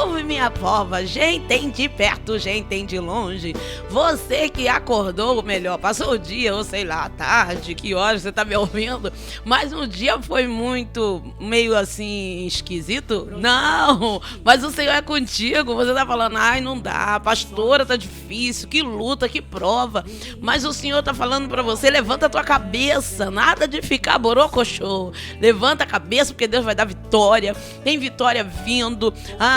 povo e minha pova, gente de perto, gente de longe, você que acordou, ou melhor, passou o dia, ou sei lá, tarde, que horas você tá me ouvindo, mas um dia foi muito, meio assim, esquisito? Não, mas o Senhor é contigo, você tá falando, ai, não dá, pastora, tá difícil, que luta, que prova, mas o Senhor tá falando pra você, levanta a tua cabeça, nada de ficar borocochô, levanta a cabeça, porque Deus vai dar vitória, tem vitória vindo,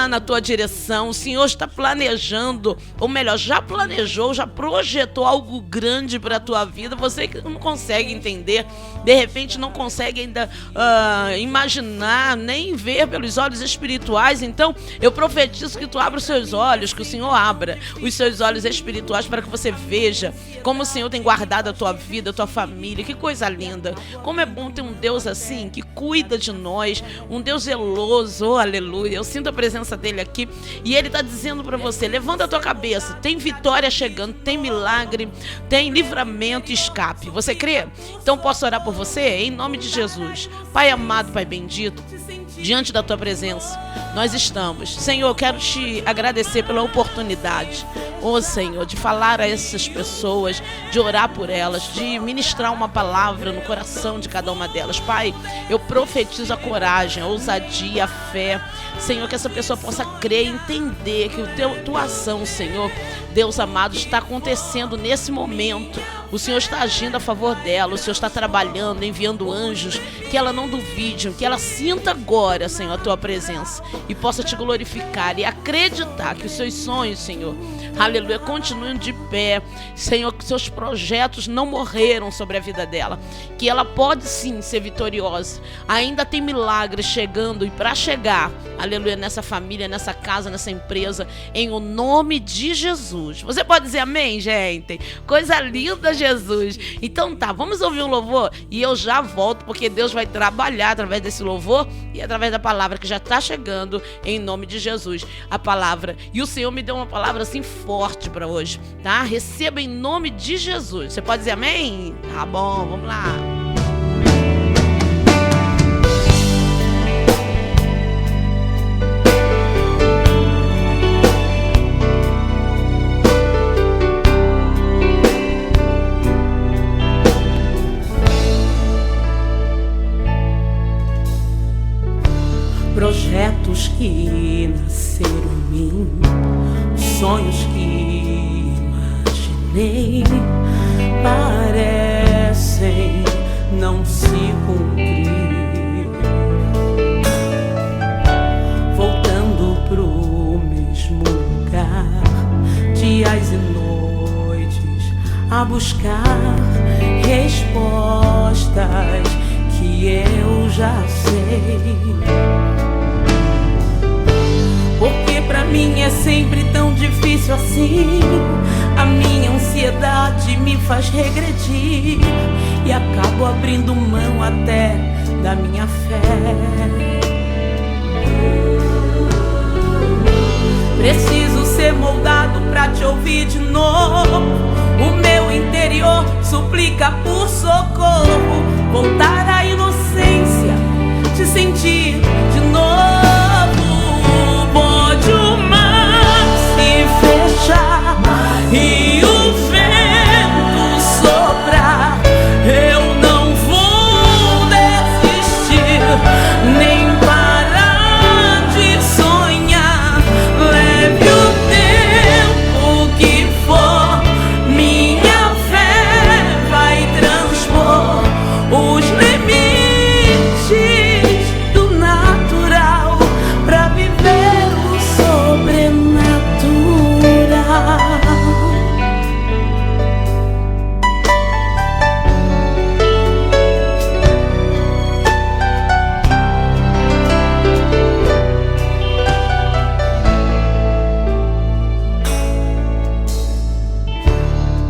na tua direção. O Senhor está planejando, ou melhor, já planejou, já projetou algo grande para a tua vida. Você que não consegue entender, de repente não consegue ainda imaginar, nem ver pelos olhos espirituais. Então eu profetizo que tu abra os seus olhos, que o Senhor abra os seus olhos espirituais para que você veja como o Senhor tem guardado a tua vida, a tua família. Que coisa linda, como é bom ter um Deus assim, que cuida de nós, um Deus zeloso, oh, aleluia. Eu sinto a presença dele aqui e ele está dizendo para você, levanta a tua cabeça, tem vitória chegando, tem milagre, tem livramento e escape. Você crê? Então posso orar por você? Em nome de Jesus. Pai amado, Pai bendito, diante da tua presença nós estamos. Senhor, eu quero te agradecer pela oportunidade, oh Senhor, de falar a essas pessoas, de orar por elas, de ministrar uma palavra no coração de cada uma delas. Pai, eu profetizo a coragem, a ousadia, a fé, Senhor, que essa pessoa possa crer e entender que tua ação, Senhor, Deus amado, está acontecendo nesse momento. O Senhor está agindo a favor dela, o Senhor está trabalhando, enviando anjos, que ela não duvide, que ela sinta agora, Senhor, a tua presença e possa te glorificar e acreditar que os seus sonhos, Senhor, aleluia, continuem de pé, Senhor, que seus projetos não morreram sobre a vida dela, que ela pode sim ser vitoriosa, ainda tem milagres chegando e para chegar, aleluia, nessa família, nessa casa, nessa empresa, em o nome de Jesus. Você pode dizer amém, gente? Coisa linda, Jesus. Então tá, vamos ouvir um louvor e eu já volto, porque Deus vai trabalhar através desse louvor e através da palavra que já está chegando em nome de Jesus, a palavra. E o Senhor me deu uma palavra assim forte para hoje, tá? Receba em nome de Jesus. Você pode dizer amém? Tá bom, vamos lá. Projetos que nasceram em mim, sonhos que imaginei, parecem não se cumprir. Voltando pro mesmo lugar, dias e noites a buscar respostas que eu já sei. Porque pra mim é sempre tão difícil assim. A minha ansiedade me faz regredir e acabo abrindo mão até da minha fé. Preciso ser moldado pra te ouvir de novo. O meu interior suplica por socorro. Voltar à inocência, te sentir de novo. Pode o mar se fechar e o vento soprar, eu não vou desistir, nem parar de sonhar. Leve o tempo que for, minha fé vai transpor os limites do natural pra viver o sobrenatural.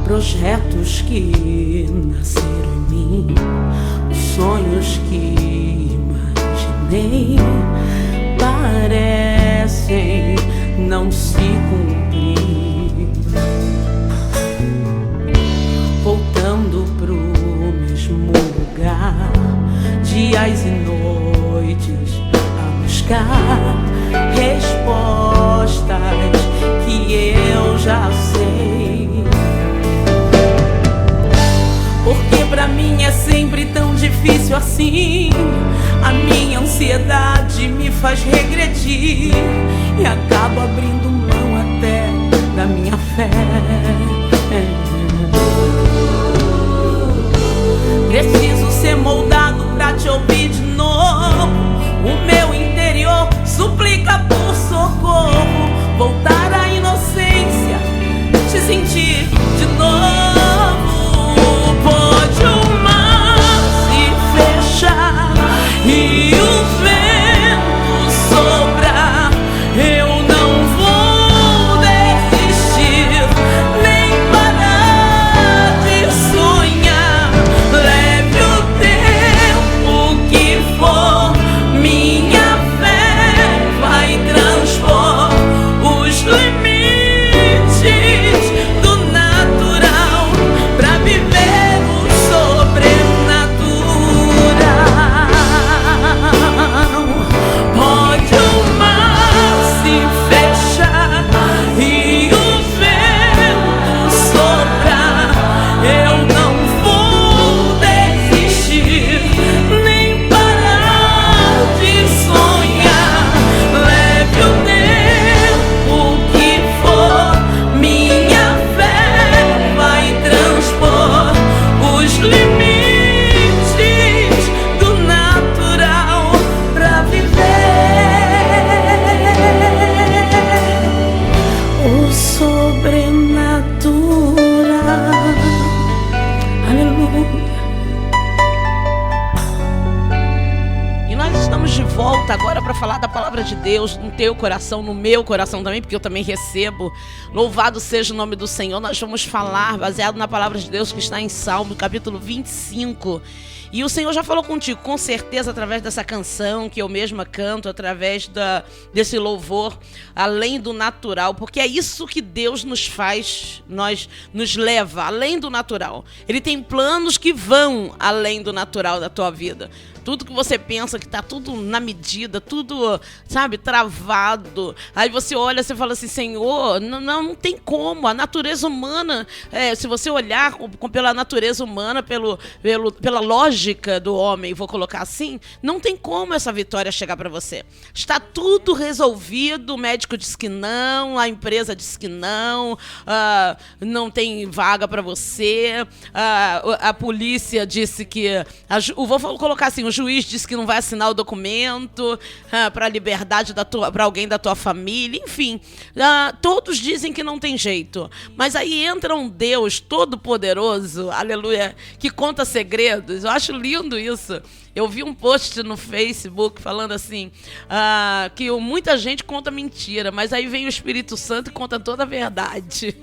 Projetos que nasceram em mim, sonhos que imaginei, parecem não se cumprir. Voltando pro mesmo lugar, dias e noites a buscar respostas já sei. Porque pra mim é sempre tão difícil assim. A minha ansiedade me faz regredir e acabo abrindo mão até da minha fé. Preciso ser moldado pra te ouvir de novo. O meu interior suplica por socorro. Voltar à inocência, te sentir de novo. Pode o mar se fechar e o vento soprar, eu não vou desistir, nem parar de sonhar. Leve o tempo que for, minha fé vai transpor os limites do natural pra viver o sobrenatural. Pode o mar se fechar e o vento soprar, eu não vou desistir, nem parar de sonhar. Leve o tempo que for, minha fé vai transpor os limites do natural pra viver o sobrenatural. Aleluia. E nós estamos de volta agora para falar da palavra de Deus no teu coração, no meu coração também, porque eu também recebo. Louvado seja o nome do Senhor. Nós vamos falar baseado na palavra de Deus que está em Salmo, capítulo 25. E o Senhor já falou contigo, com certeza, através dessa canção que eu mesma canto, através desse louvor, além do natural, porque é isso que Deus nos faz, nos leva além do natural. Ele tem planos que vão além do natural da tua vida. Tudo que você pensa que tá tudo na medida, tudo, sabe, travado. Aí você olha, você fala assim, Senhor, não tem como. A natureza humana, se você olhar pela natureza humana, pela lógica do homem, vou colocar assim, não tem como essa vitória chegar para você. Está tudo resolvido, o médico diz que não, a empresa diz que não tem vaga para você, a polícia disse que... vou colocar assim, o juiz disse que não vai assinar o documento para a liberdade para alguém da tua família, enfim, todos dizem que não tem jeito, mas aí entra um Deus todo-poderoso, aleluia, que conta segredos. Eu acho lindo isso. Eu vi um post no Facebook falando assim, que muita gente conta mentira, mas aí vem o Espírito Santo e conta toda a verdade.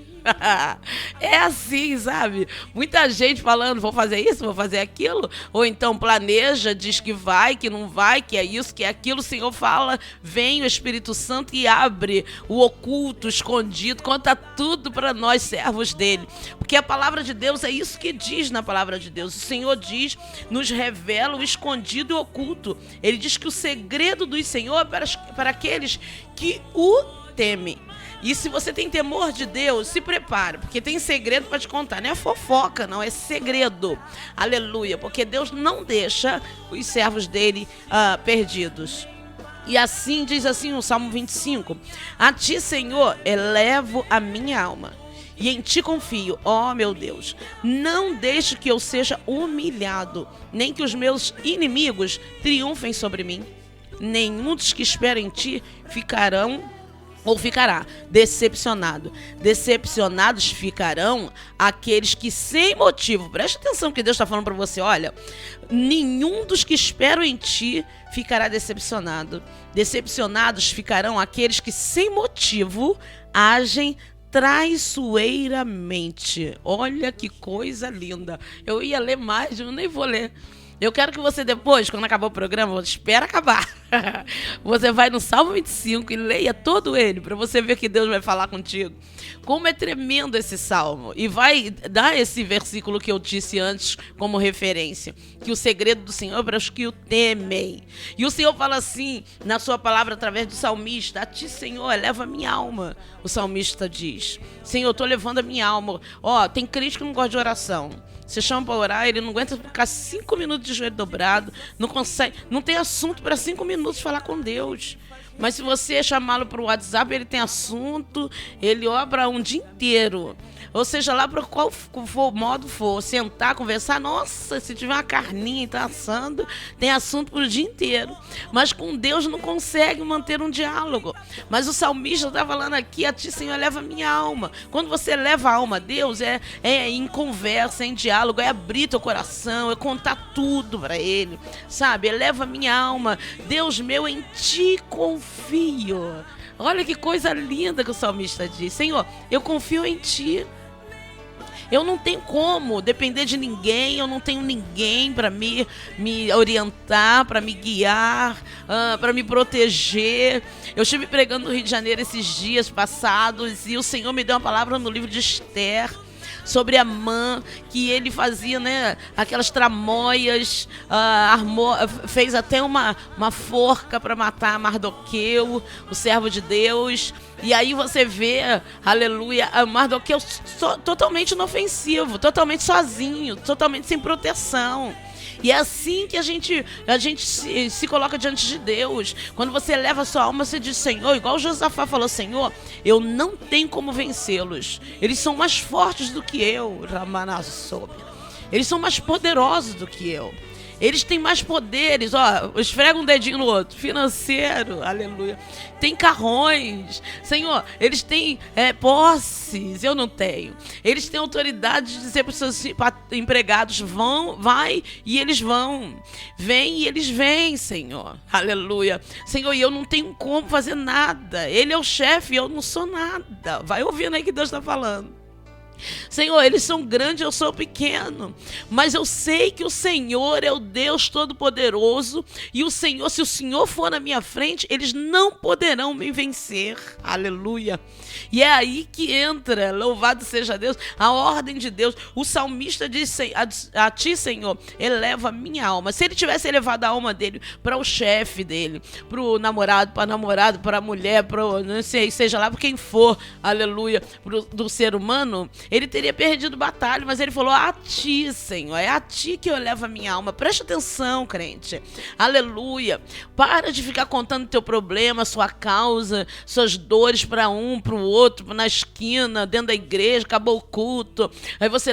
É assim, sabe? Muita gente falando, vou fazer isso, vou fazer aquilo, ou então planeja, diz que vai, que não vai, que é isso, que é aquilo. O Senhor fala, vem o Espírito Santo e abre o oculto, o escondido, conta tudo para nós, servos dele, porque a palavra de Deus é isso que diz na palavra de Deus. O Senhor diz, nos revela o escondido e o oculto. Ele diz que o segredo do Senhor é para aqueles que o temem. E se você tem temor de Deus, se prepara, porque tem segredo para te contar. Não é fofoca, não, é segredo. Aleluia, porque Deus não deixa os servos dele perdidos. E assim diz assim o Salmo 25: a ti, Senhor, elevo a minha alma, e em ti confio, ó meu Deus. Não deixe que eu seja humilhado, nem que os meus inimigos triunfem sobre mim. Nenhum dos que esperam em ti ficará decepcionado. Decepcionados ficarão aqueles que sem motivo, preste atenção que Deus está falando para você, olha, nenhum dos que esperam em ti ficará decepcionado. Decepcionados ficarão aqueles que sem motivo agem traiçoeiramente. Olha que coisa linda. Eu ia ler mais, eu nem vou ler. Eu quero que você depois, quando acabar o programa, espera acabar. Você vai no Salmo 25 e leia todo ele, para você ver que Deus vai falar contigo. Como é tremendo esse salmo. E vai dar esse versículo que eu disse antes como referência. Que o segredo do Senhor é para os que o temem. E o Senhor fala assim, na sua palavra, através do salmista: a ti, Senhor, eleva a minha alma. O salmista diz: Senhor, eu estou levando a minha alma. Tem crente que não gosta de oração. Você chama para orar, ele não aguenta ficar 5 minutos de joelho dobrado, não consegue, não tem assunto para 5 minutos falar com Deus. Mas se você chamá-lo para o WhatsApp, ele tem assunto, ele obra um dia inteiro. Ou seja, lá para qual for, modo for, sentar, conversar, nossa, se tiver uma carninha e tá assando, tem assunto para o dia inteiro. Mas com Deus não consegue manter um diálogo. Mas o salmista está falando aqui: a ti, Senhor, leva a minha alma. Quando você leva a alma a Deus, é em conversa, é em diálogo, é abrir teu coração, é contar tudo para Ele, sabe? Eleva a minha alma. Deus meu, em ti confio. Olha que coisa linda que o salmista diz: Senhor, eu confio em ti. Eu não tenho como depender de ninguém, eu não tenho ninguém para me orientar, para me guiar, para me proteger. Eu estive pregando no Rio de Janeiro esses dias passados e o Senhor me deu uma palavra no livro de Esther, sobre Amã, que ele fazia, né, aquelas tramóias, fez até uma forca para matar Mardoqueu, o servo de Deus. E aí você vê, aleluia, Mardoqueu totalmente inofensivo, totalmente sozinho, totalmente sem proteção. E é assim que a gente se coloca diante de Deus. Quando você eleva a sua alma, você diz: Senhor, igual Josafá falou: Senhor, eu não tenho como vencê-los. Eles são mais fortes do que eu, Ramanasob. Eles são mais poderosos do que eu. Eles têm mais poderes, esfrega um dedinho no outro, financeiro, aleluia. Tem carrões, Senhor, eles têm posses, eu não tenho. Eles têm autoridade de dizer para os seus empregados: vai, e eles vão. Vem, e eles vêm, Senhor, aleluia. Senhor, e eu não tenho como fazer nada. Ele é o chefe, eu não sou nada. Vai ouvindo aí que Deus está falando. Senhor, eles são grandes, eu sou pequeno, mas eu sei que o Senhor é o Deus Todo-Poderoso, e o Senhor, se o Senhor for na minha frente, eles não poderão me vencer, aleluia. E é aí que entra, louvado seja Deus, a ordem de Deus. O salmista diz: a ti, Senhor, eleva a minha alma. Se ele tivesse elevado a alma dele para o chefe dele, para o namorado, para a mulher, não sei, seja lá para quem for, aleluia, do ser humano, ele teria perdido batalha. Mas ele falou: a ti, Senhor, é a ti que eu levo a minha alma. Preste atenção, crente, aleluia. Para de ficar contando teu problema, sua causa, suas dores para um, para o outro, na esquina, dentro da igreja. Acabou o culto, aí você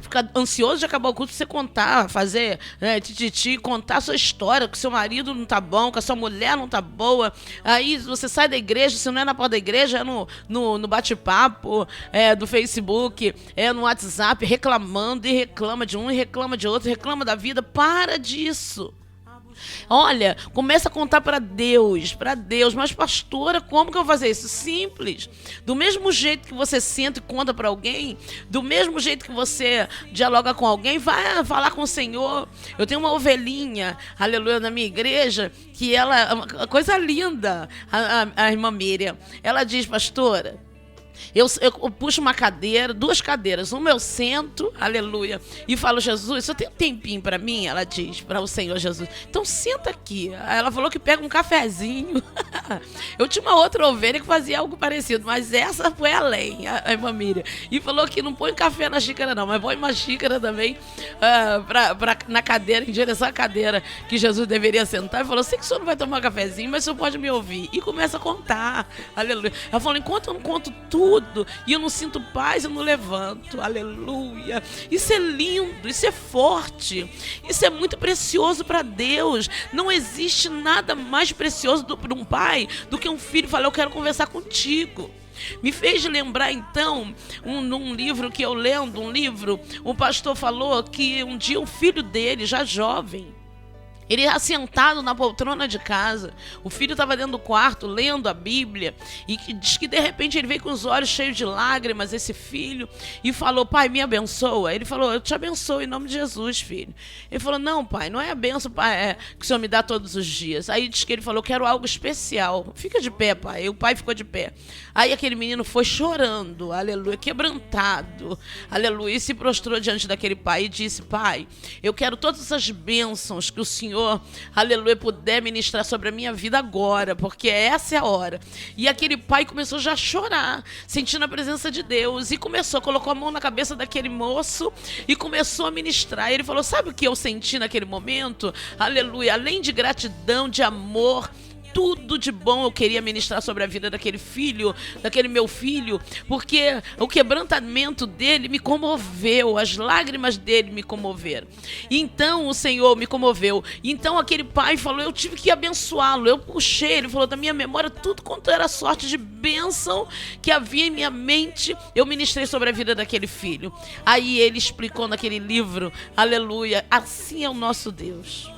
fica ansioso de acabar o culto, você contar, fazer contar a sua história, que seu marido não tá bom, que a sua mulher não tá boa. Aí você sai da igreja, se não é na porta da igreja, é no bate-papo, do Facebook, no WhatsApp, reclamando, e reclama de um, e reclama de outro, reclama da vida. Para disso. Olha, começa a contar para Deus. Mas pastora, como que eu vou fazer isso? Simples. Do mesmo jeito que você senta e conta para alguém, do mesmo jeito que você dialoga com alguém, vai falar com o Senhor. Eu tenho uma ovelhinha, aleluia, na minha igreja, que ela, coisa linda, a irmã Miriam, ela diz: pastora, eu puxo uma cadeira, 2 cadeiras, uma eu sento, aleluia, e falo: Jesus, você tem um tempinho para mim? Ela diz para o Senhor Jesus: então senta aqui. Ela falou que pega um cafezinho. Eu tinha uma outra ovelha que fazia algo parecido, mas essa foi além, a irmã Miriam, e falou que não põe café na xícara não, mas põe uma xícara também na cadeira, em direção à cadeira que Jesus deveria sentar, e falou: sei que o senhor não vai tomar cafezinho, mas o senhor pode me ouvir. E começa a contar, aleluia. Ela falou: enquanto eu não conto tudo e eu não sinto paz, eu não levanto, aleluia. Isso é lindo, isso é forte, isso é muito precioso para Deus. Não existe nada mais precioso para um pai do que um filho falar: eu quero conversar contigo. Me fez lembrar então, num livro que eu lendo, um pastor falou que um dia um filho dele, já jovem, Ele assentado na poltrona de casa, o filho estava dentro do quarto lendo a Bíblia, e diz que de repente ele veio com os olhos cheios de lágrimas, esse filho, e falou: pai, me abençoa. Ele falou: eu te abençoo em nome de Jesus, filho. Ele falou: não, pai, não é a benção, pai, é que o Senhor me dá todos os dias. Aí diz que ele falou: quero algo especial. Fica de pé, pai. E o pai ficou de pé. Aí aquele menino foi chorando, aleluia, quebrantado, aleluia, e se prostrou diante daquele pai e disse: pai, eu quero todas as bênçãos que o Senhor, aleluia, puder ministrar sobre a minha vida agora, porque essa é a hora. E aquele pai começou já a chorar, sentindo a presença de Deus, e colocou a mão na cabeça daquele moço e começou a ministrar. E ele falou: sabe o que eu senti naquele momento? Aleluia, além de gratidão, de amor, tudo de bom eu queria ministrar sobre a vida daquele filho, daquele meu filho, porque o quebrantamento dele me comoveu, as lágrimas dele me comoveram. Então o Senhor me comoveu. Então aquele pai falou: eu tive que abençoá-lo. Eu puxei, ele falou, da minha memória, tudo quanto era sorte de bênção que havia em minha mente, eu ministrei sobre a vida daquele filho. Aí ele explicou naquele livro, aleluia, assim é o nosso Deus.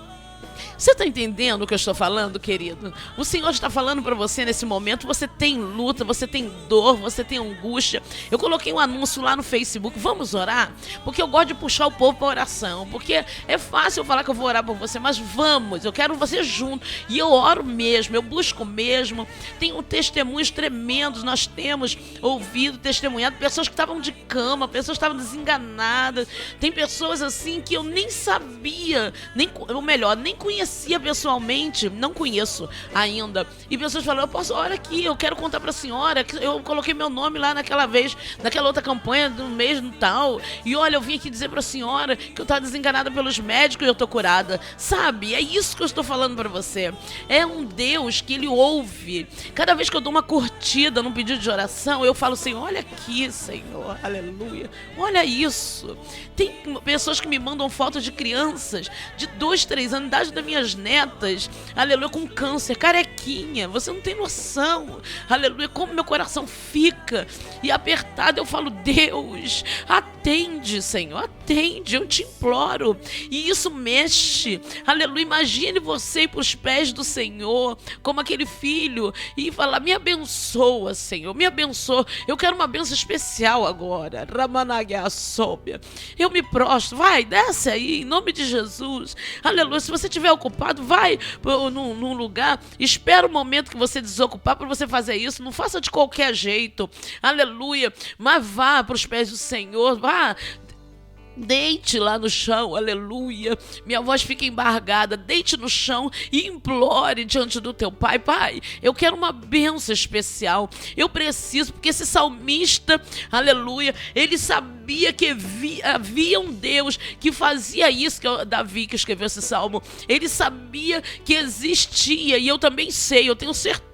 Você está entendendo o que eu estou falando, querido? O Senhor está falando para você nesse momento. Você tem luta, você tem dor, você tem angústia. Eu coloquei um anúncio lá no Facebook: vamos orar? Porque eu gosto de puxar o povo para oração. Porque é fácil eu falar que eu vou orar por você, mas vamos, eu quero você junto. E eu oro mesmo, eu busco mesmo. Tenho testemunhos tremendos. Nós temos ouvido, testemunhado pessoas que estavam de cama, pessoas que estavam desenganadas. Tem pessoas assim que eu nem sabia, ou melhor, nem conhecia pessoalmente, não conheço ainda. E pessoas falam: eu posso, olha aqui, eu quero contar pra senhora que eu coloquei meu nome lá naquela vez, naquela outra campanha do mês no tal. E olha, eu vim aqui dizer pra senhora que eu tava desenganada pelos médicos e eu tô curada. Sabe? É isso que eu estou falando pra você. É um Deus que ele ouve. Cada vez que eu dou uma curtida num pedido de oração, eu falo: Senhor, olha aqui, Senhor, aleluia, olha isso. Tem pessoas que me mandam fotos de crianças de 2, 3 anos, idade das minhas netas, aleluia, com câncer, carequinha. Você não tem noção, aleluia, como meu coração fica e apertado. Eu falo: Deus, atende, Senhor, atende, eu te imploro. E isso mexe, aleluia. Imagine você ir para os pés do Senhor, como aquele filho, e falar: me abençoa, Senhor, me abençoa. Eu quero uma bênção especial agora. Eu me prostro. Vai, desce aí, em nome de Jesus, aleluia. Se você estiver ocupado, vai num lugar, espera o momento que você desocupar para você fazer isso. Não faça de qualquer jeito, aleluia, mas vá para os pés do Senhor, vá. Deite lá no chão, aleluia. Minha voz fica embargada. Deite no chão e implore diante do teu pai: pai, eu quero uma bênção especial. Eu preciso, porque esse salmista, aleluia, ele sabia que havia um Deus que fazia isso, que é Davi que escreveu esse salmo. Ele sabia que existia, e eu também sei, eu tenho certeza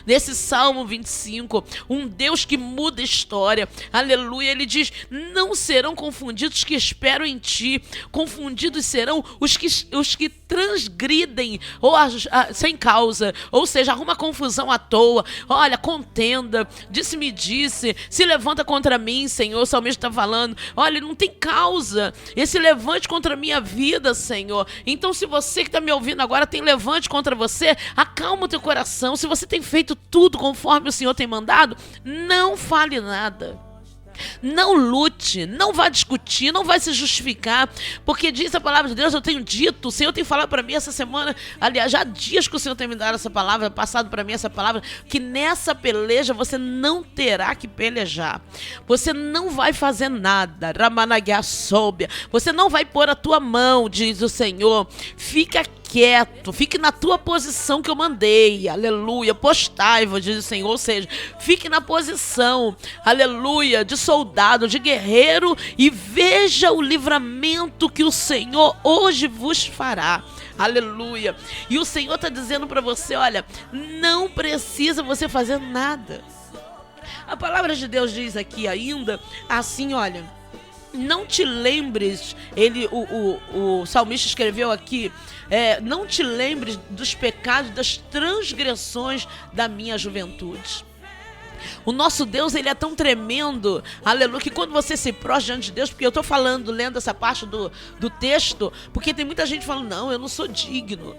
nesse Salmo 25, um Deus que muda a história, aleluia. Ele diz: não serão confundidos os que esperam em ti, confundidos serão os que transgridem sem causa, ou seja, arruma confusão à toa. Olha, contenda, disse-me se levanta contra mim, Senhor. O salmista está falando: olha, não tem causa esse levante contra a minha vida, Senhor. Então, se você que está me ouvindo agora tem levante contra você, acalma o teu coração. Se você tem feito tudo conforme o Senhor tem mandado, não fale nada. Não lute, não vá discutir, não vai se justificar, porque diz a palavra de Deus: eu tenho dito, o Senhor tem falado para mim essa semana, aliás, já há dias que o Senhor tem me dado essa palavra, passado para mim essa palavra, que nessa peleja você não terá que pelejar, você não vai fazer nada, você não vai pôr a tua mão, diz o Senhor. Fica quieto, fique na tua posição que eu mandei, aleluia, postai-vos, diz o Senhor, ou seja, fique na posição, aleluia, de soldado, de guerreiro, e veja o livramento que o Senhor hoje vos fará, aleluia. E o Senhor está dizendo para você: olha, não precisa você fazer nada. A palavra de Deus diz aqui ainda assim, olha: não te lembres, o salmista escreveu aqui, não te lembres dos pecados, das transgressões da minha juventude. O nosso Deus, ele é tão tremendo, aleluia, que quando você se prostra diante de Deus, porque eu estou falando, lendo essa parte do texto, porque tem muita gente falando, não, eu não sou digno.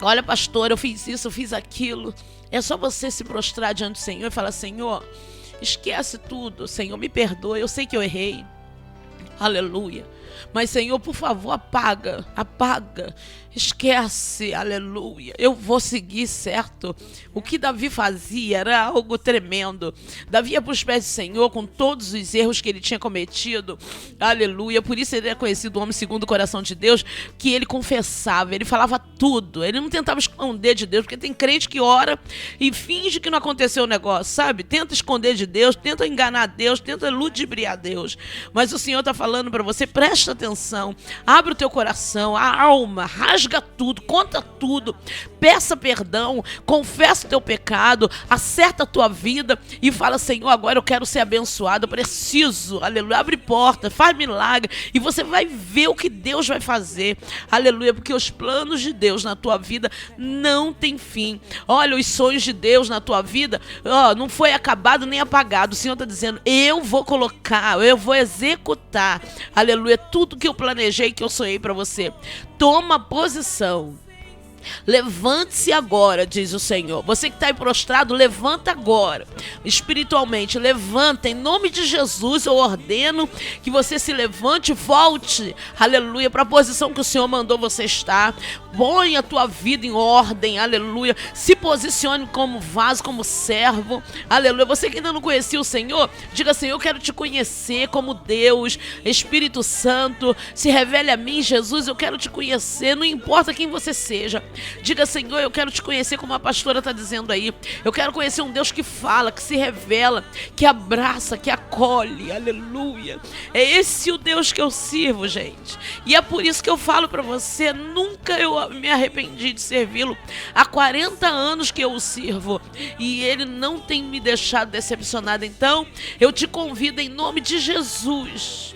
Olha, pastor, eu fiz isso, eu fiz aquilo. É só você se prostrar diante do Senhor e falar, Senhor, esquece tudo, Senhor, me perdoa, eu sei que eu errei. Aleluia. Mas, Senhor, por favor, apaga, esquece, aleluia. Eu vou seguir, certo? O que Davi fazia era algo tremendo. Davi ia para os pés do Senhor com todos os erros que ele tinha cometido, aleluia. Por isso ele é conhecido o homem segundo o coração de Deus, que ele confessava, ele falava tudo. Ele não tentava esconder de Deus, porque tem crente que ora e finge que não aconteceu o negócio, sabe? Tenta esconder de Deus, tenta enganar Deus, tenta ludibriar Deus. Mas o Senhor está falando para você, presta atenção, abre o teu coração, a alma, rasga tudo, conta tudo, peça perdão, confessa o teu pecado, acerta a tua vida e fala, Senhor, agora eu quero ser abençoado, eu preciso, aleluia, abre porta, faz milagre e você vai ver o que Deus vai fazer, aleluia, porque os planos de Deus na tua vida não tem fim. Olha, os sonhos de Deus na tua vida, não foi acabado nem apagado. O Senhor está dizendo, eu vou colocar, eu vou executar, aleluia, tudo que eu planejei, que eu sonhei para você. Toma posição. Levante-se agora, diz o Senhor. Você que está aí prostrado, levanta agora. Espiritualmente, levanta. Em nome de Jesus, eu ordeno que você se levante e volte, aleluia, para a posição que o Senhor mandou você estar. Põe a tua vida em ordem, aleluia. Se posicione como vaso, como servo, aleluia. Você que ainda não conhecia o Senhor, diga, Senhor, eu quero te conhecer como Deus. Espírito Santo, se revele a mim, Jesus, eu quero te conhecer, não importa quem você seja. Diga, Senhor, eu quero te conhecer como a pastora está dizendo aí. Eu quero conhecer um Deus que fala, que se revela, que abraça, que acolhe, aleluia. É esse o Deus que eu sirvo, gente. E é por isso que eu falo para você, nunca eu me arrependi de servi-lo. Há 40 anos que eu o sirvo e ele não tem me deixado decepcionada. Então, eu te convido em nome de Jesus.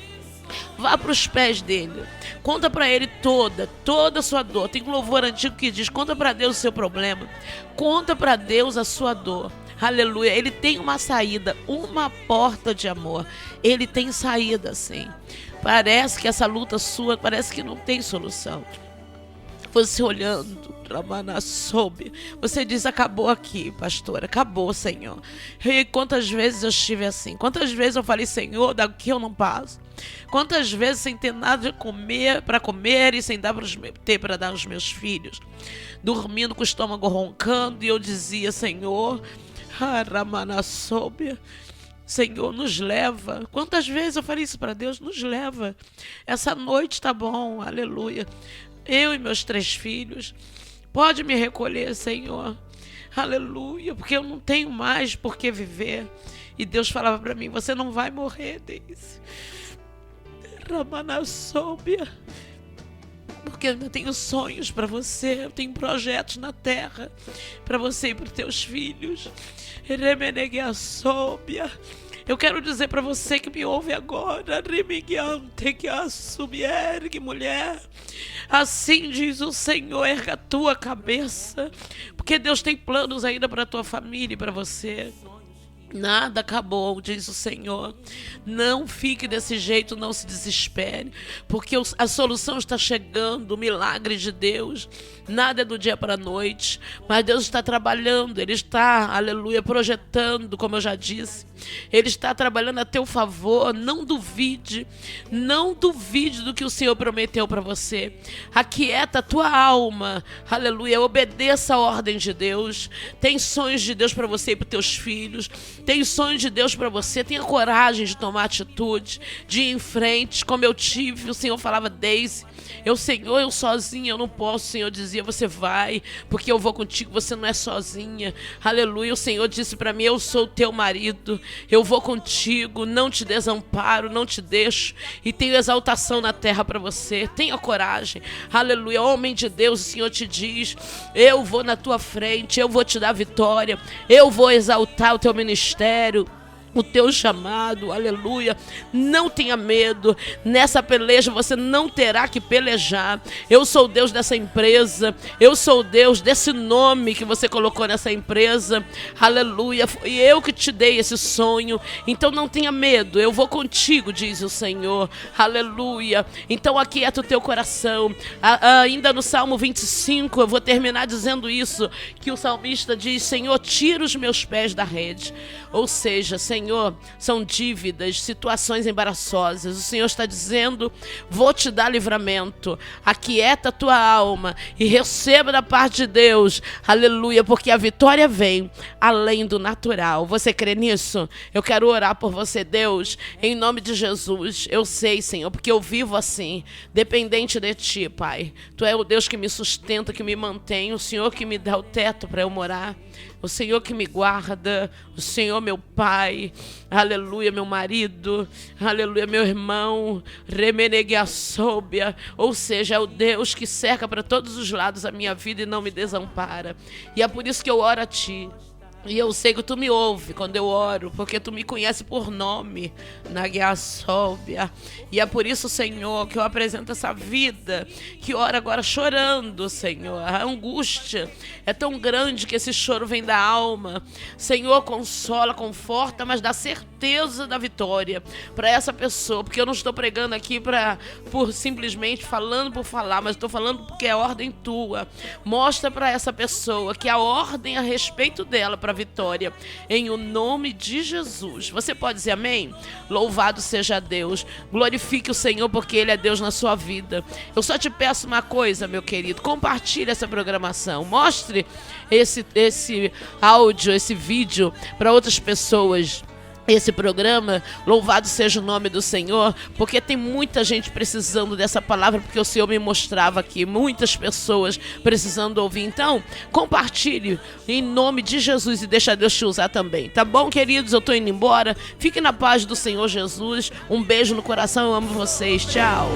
Vá para os pés dele. Conta para ele toda a sua dor. Tem um louvor antigo que diz, conta para Deus o seu problema. Conta para Deus a sua dor. Aleluia. Ele tem uma saída, uma porta de amor. Ele tem saída, sim. Parece que essa luta sua, parece que não tem solução. Você olhando, soube. Você diz, acabou aqui, pastora, acabou, Senhor. E quantas vezes eu estive assim? Quantas vezes eu falei, Senhor, daqui eu não passo? Quantas vezes sem ter nada de comer para comer e sem ter para dar aos meus filhos? Dormindo com o estômago roncando e eu dizia, Senhor, Senhor, nos leva. Quantas vezes eu falei isso para Deus? Nos leva. Essa noite tá bom, aleluia. Eu e meus 3 filhos, pode me recolher, Senhor, aleluia, porque eu não tenho mais por que viver. E Deus falava para mim, você não vai morrer, Deise, porque eu ainda tenho sonhos para você, eu tenho projetos na terra para você e para os teus filhos. Eu quero dizer para você que me ouve agora, mulher, assim diz o Senhor, erga a tua cabeça, porque Deus tem planos ainda para a tua família e para você. Nada acabou, diz o Senhor. Não fique desse jeito, não se desespere, porque a solução está chegando, o milagre de Deus. Nada é do dia para a noite, mas Deus está trabalhando, Ele está, aleluia, projetando, como eu já disse. Ele está trabalhando a teu favor. Não duvide do que o Senhor prometeu para você. Aquieta a tua alma, aleluia, obedeça a ordem de Deus. Tem sonhos de Deus para você e para os teus filhos. Tem sonhos de Deus para você. Tenha coragem de tomar atitude, de ir em frente, como eu tive. O Senhor falava, Deise, Senhor, eu sozinha, eu não posso. O Senhor dizia, você vai, porque eu vou contigo, você não é sozinha. Aleluia, o Senhor disse para mim, eu sou o teu marido, eu vou contigo, não te desamparo, não te deixo, e tenho exaltação na terra para você. Tenha coragem, aleluia, homem de Deus, o Senhor te diz, eu vou na tua frente, eu vou te dar vitória, eu vou exaltar o teu ministério. o teu chamado, aleluia. Não tenha medo, nessa peleja você não terá que pelejar. Eu sou o Deus dessa empresa, eu sou o Deus desse nome que você colocou nessa empresa, aleluia. Foi eu que te dei esse sonho, então não tenha medo, eu vou contigo, diz o Senhor, aleluia. Então aquieta o teu coração. Ainda no Salmo 25, eu vou terminar dizendo isso, que o salmista diz: Senhor, tira os meus pés da rede. Ou seja, Senhor, são dívidas, situações embaraçosas. O Senhor está dizendo: vou te dar livramento. Aquieta a tua alma e receba da parte de Deus, aleluia, porque a vitória vem além do natural. Você crê nisso? Eu quero orar por você, Deus, em nome de Jesus. Eu sei, Senhor, porque eu vivo assim, dependente de Ti, Pai. Tu é o Deus que me sustenta, que me mantém, o Senhor que me dá o teto para eu morar, o Senhor que me guarda, o Senhor meu Pai, aleluia, meu marido, aleluia, meu irmão, remenegueaçóbia, ou seja, é o Deus que cerca para todos os lados a minha vida e não me desampara. E é por isso que eu oro a Ti. E eu sei que Tu me ouve quando eu oro, porque Tu me conhece por nome, Nagueaçóbia. E é por isso, Senhor, que eu apresento essa vida, que ora agora chorando, Senhor. A angústia é tão grande que esse choro vem da alma. Senhor, consola, conforta, mas dá certeza da vitória para essa pessoa, porque eu não estou pregando aqui por simplesmente falando por falar, mas estou falando porque é ordem Tua. Mostra para essa pessoa que a ordem a respeito dela para a vitória, em o nome de Jesus. Você pode dizer amém? Louvado seja Deus, glorifique o Senhor, porque Ele é Deus na sua vida. Eu só te peço uma coisa, meu querido: compartilhe essa programação, mostre esse áudio, esse vídeo para outras pessoas. Esse programa, louvado seja o nome do Senhor, porque tem muita gente precisando dessa palavra, porque o Senhor me mostrava aqui, muitas pessoas precisando ouvir. Então, compartilhe em nome de Jesus e deixa Deus te usar também, tá bom, queridos? Eu tô indo embora, fiquem na paz do Senhor Jesus, um beijo no coração, eu amo vocês, tchau.